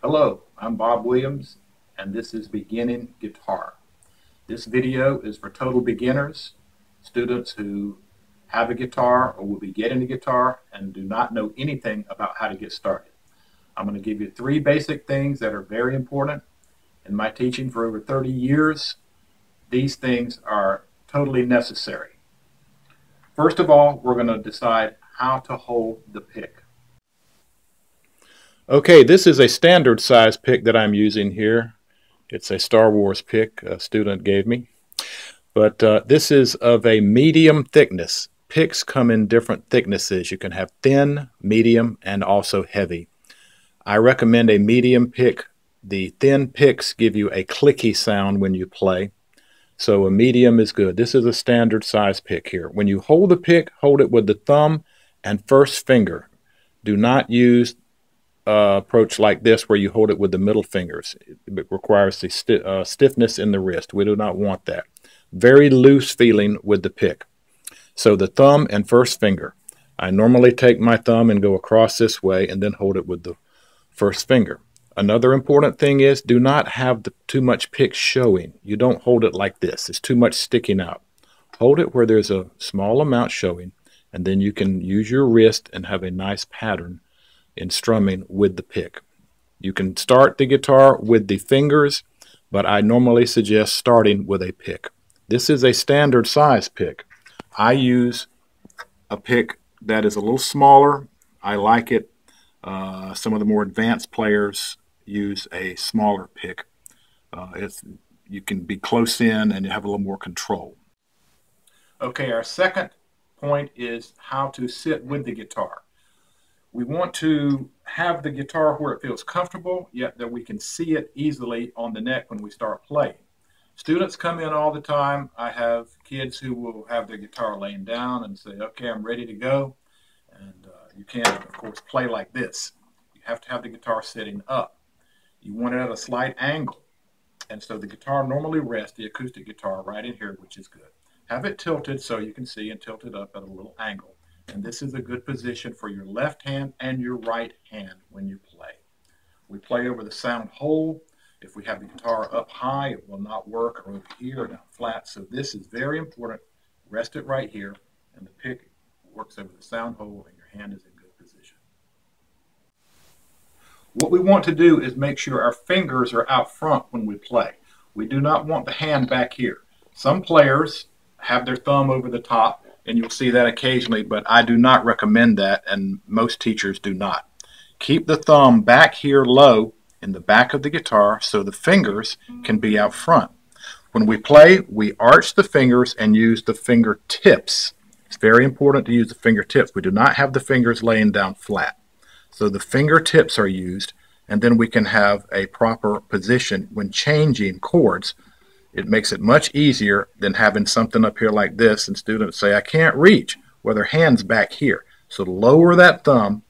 Hello, I'm Bob Williams, and this is Beginning Guitar. This video is for total beginners, students who have a guitar or will be getting a guitar and do not know anything about how to get started. I'm going to give you 3 basic things that are very important. In my teaching for over 30 years, these things are totally necessary. First of all, we're going to decide how to hold the pick. Okay, this is a standard size pick that I'm using here. It's a Star Wars pick a student gave me. But this is of a medium thickness. Picks come in different thicknesses. You can have thin, medium, and also heavy. I recommend a medium pick. The thin picks give you a clicky sound when you play. So a medium is good. This is a standard size pick here. When you hold the pick, hold it with the thumb and first finger. Do not use approach like this where you hold it with the middle fingers. It requires the stiffness in the wrist. We do not want that. Very loose feeling with the pick. So the thumb and first finger. I normally take my thumb and go across this way and then hold it with the first finger. Another important thing is do not have too much pick showing. You don't hold it like this. It's too much sticking out. Hold it where there's a small amount showing, and then you can use your wrist and have a nice pattern in strumming with the pick. You can start the guitar with the fingers, but I normally suggest starting with a pick. This is a standard size pick. I use a pick that is a little smaller. I like it. Some of the more advanced players use a smaller pick. You can be close in and you have a little more control. Okay, our second point is how to sit with the guitar. We want to have the guitar where it feels comfortable, yet that we can see it easily on the neck when we start playing. Students come in all the time. I have kids who will have their guitar laying down and say, okay, I'm ready to go. And you can't, of course, play like this. You have to have the guitar sitting up. You want it at a slight angle. And so the guitar normally rests, the acoustic guitar, right in here, which is good. Have it tilted so you can see and tilt it up at a little angle. And this is a good position for your left hand and your right hand when you play. We play over the sound hole. If we have the guitar up high, it will not work, or over here, or down flat. So this is very important. Rest it right here, and the pick works over the sound hole, and your hand is in good position. What we want to do is make sure our fingers are out front when we play. We do not want the hand back here. Some players have their thumb over the top, and you'll see that occasionally, but I do not recommend that, and most teachers do not. Keep the thumb back here low in the back of the guitar so the fingers can be out front. When we play, we arch the fingers and use the fingertips. It's very important to use the fingertips. We do not have the fingers laying down flat. So the fingertips are used, and then we can have a proper position when changing chords. It makes it much easier than having something up here like this and students say, I can't reach, well, their hand's back here. So lower that thumb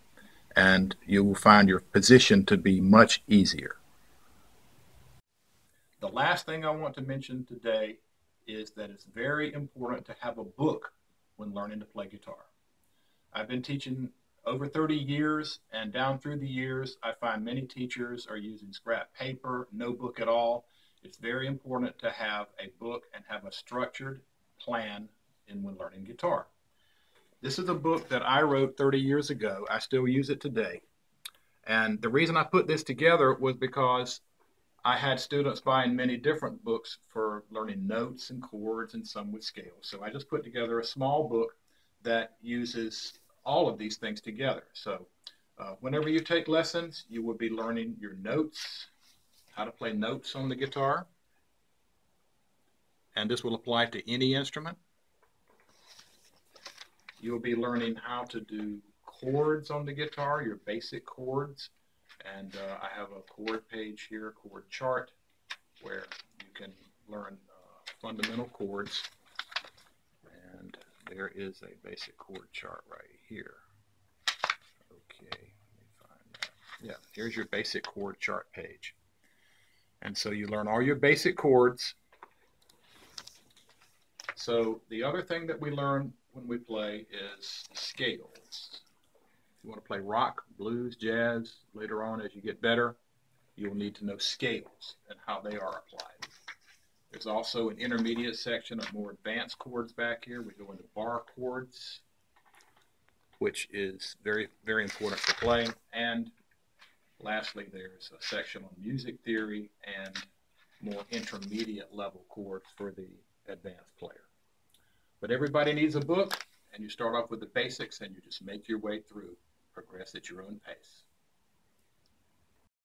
and you will find your position to be much easier. The last thing I want to mention today is that it's very important to have a book when learning to play guitar. I've been teaching over 30 years, and down through the years, I find many teachers are using scrap paper, no book at all. It's very important to have a book and have a structured plan when learning guitar. This is a book that I wrote 30 years ago. I still use it today. And the reason I put this together was because I had students buying many different books for learning notes and chords and some with scales. So I just put together a small book that uses all of these things together. So whenever you take lessons, you will be learning your notes, how to play notes on the guitar, and this will apply to any instrument. You'll be learning how to do chords on the guitar, your basic chords, and I have a chord page here, chord chart, where you can learn fundamental chords, and there is a basic chord chart right here. Okay, let me find that. Yeah, here's your basic chord chart page. And so you learn all your basic chords. So the other thing that we learn when we play is scales. If you want to play rock, blues, jazz later on as you get better, You'll need to know scales and how they are applied. There's also an intermediate section of more advanced chords back here. We go into bar chords, which is very, very important for playing. And lastly, there's a section on music theory and more intermediate level chords for the advanced player. But everybody needs a book, and you start off with the basics and you just make your way through, progress at your own pace.